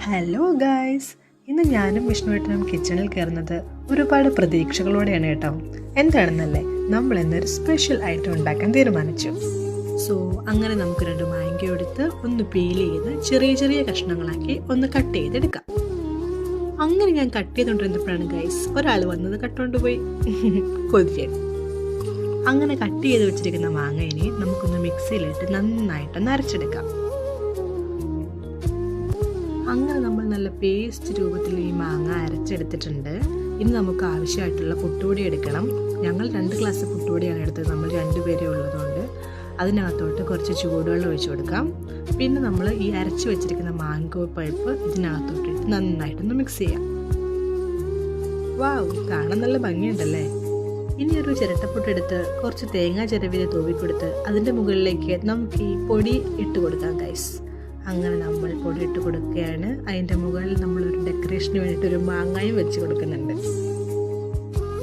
Hello guys, ഇന്ന് ഞാനും വിഷ്ണുവേട്ടനും കിച്ചണിൽ കയറുന്നത് ഒരുപാട് പ്രതീക്ഷകളോടെയാണ് കേട്ടോ. എന്താണെന്നല്ലേ, നമ്മൾ ഇന്നൊരു സ്പെഷ്യൽ ഐറ്റം ഉണ്ടാക്കാൻ തീരുമാനിച്ചു. അങ്ങനെ നമുക്ക് 2 മാങ്ങ എടുത്ത് ഒന്ന് പീൽ ചെയ്ത് ചെറിയ ചെറിയ കഷ്ണങ്ങളാക്കി ഒന്ന് കട്ട് ചെയ്തെടുക്കാം. അങ്ങനെ ഞാൻ കട്ട് ചെയ്തുകൊണ്ടിരുന്നപ്പോഴാണ് ഗൈസ് ഒരാൾ വന്നത് കട്ടുകൊണ്ട് പോയി. കൊതിയൻ. അങ്ങനെ കട്ട് ചെയ്ത് വെച്ചിരിക്കുന്ന മാങ്ങയിനെ നമുക്കൊന്ന് മിക്സിയിലിട്ട് നന്നായിട്ടൊന്ന് അരച്ചെടുക്കാം. അങ്ങനെ നമ്മൾ നല്ല പേസ്റ്റ് രൂപത്തിൽ ഈ മാങ്ങ അരച്ചെടുത്തിട്ടുണ്ട്. ഇനി നമുക്ക് ആവശ്യമായിട്ടുള്ള പുട്ടുപൊടി എടുക്കണം. ഞങ്ങൾ 2 ഗ്ലാസ് പുട്ടുപൊടിയാണ് എടുത്തത്. നമ്മൾ 2 പേരേ ഉള്ളതുകൊണ്ട് അതിനകത്തോട്ട് കുറച്ച് ചൂടുവെള്ളം ഒഴിച്ചു കൊടുക്കാം. പിന്നെ നമ്മൾ ഈ അരച്ച് വെച്ചിരിക്കുന്ന മാംഗോ പൾപ്പ് ഇതിനകത്തോട്ടിട്ട് നന്നായിട്ടൊന്ന് മിക്സ് ചെയ്യാം. വാവ്, കാണാൻ നല്ല ഭംഗിയുണ്ടല്ലേ. ഇനി ഒരു ചിരട്ടപ്പൊട്ടെടുത്ത് കുറച്ച് തേങ്ങ ചിരവിൽ തൂവിക്കൊടുത്ത് അതിൻ്റെ മുകളിലേക്ക് നമുക്ക് ഈ പൊടി ഇട്ട് കൊടുക്കാം ഗൈസ്. അങ്ങനെ നമ്മൾ പൊടി ഇട്ട് കൊടുക്കുകയാണ്. അതിൻ്റെ മുകളിൽ നമ്മളൊരു ഡെക്കറേഷന് വേണ്ടിയിട്ട് ഒരു മാങ്ങായും വെച്ച് കൊടുക്കുന്നുണ്ട്.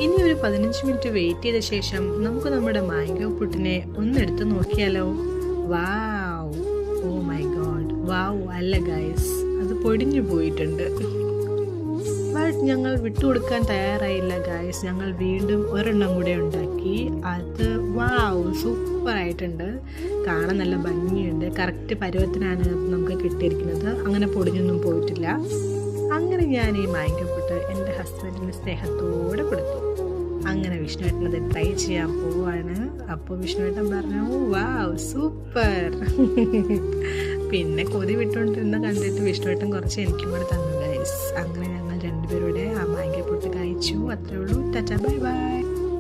ഇനി ഒരു 15 മിനിറ്റ് വെയിറ്റ് ചെയ്ത ശേഷം നമുക്ക് നമ്മുടെ മാംഗോ പുട്ടിനെ ഒന്നെടുത്ത് നോക്കിയാലോ. വാവ്, ഓ മൈ ഗോഡ്, വാവ് അല്ല ഗൈസ്, അത് പൊടിഞ്ഞു പോയിട്ടുണ്ട്. ബട്ട് ഞങ്ങൾ വിട്ടുകൊടുക്കാൻ തയ്യാറായില്ല ഗൈസ്. ഞങ്ങൾ വീണ്ടും ഒരെണ്ണം കൂടെ ഉണ്ടാക്കി. അത് വാവ്, സൂപ്പറായിട്ടുണ്ട്. കാണാൻ നല്ല ഭംഗിയുണ്ട്. കറക്റ്റ് പരുവത്തിനാണ് നമുക്ക് കിട്ടിയിരിക്കുന്നത്. അങ്ങനെ പൊടിഞ്ഞൊന്നും പോയിട്ടില്ല. അങ്ങനെ ഞാൻ ഈ മാംഗോ പുട്ട് എൻ്റെ ഹസ്ബൻഡിന് സ്നേഹത്തോടെ കൊടുത്തു. അങ്ങനെ വിഷ്ണുവേട്ടനത് ട്രൈ ചെയ്യാൻ പോവാണ്. അപ്പോൾ വിഷ്ണുവേട്ടൻ പറഞ്ഞു, വാവ് സൂപ്പർ. പിന്നെ കൊതി വിട്ടുകൊണ്ടിരുന്ന കണ്ടിട്ട് വിഷ്ണുവേട്ടൻ കുറച്ച് എനിക്കും കൂടെ തന്നു ഗൈസ്. അങ്ങനെ ഞങ്ങൾ 2 പേരുടെ ആ മാംഗോ പുട്ട് കഴിച്ചു. അത്രേ ഉള്ളൂ. Tata, bye bye.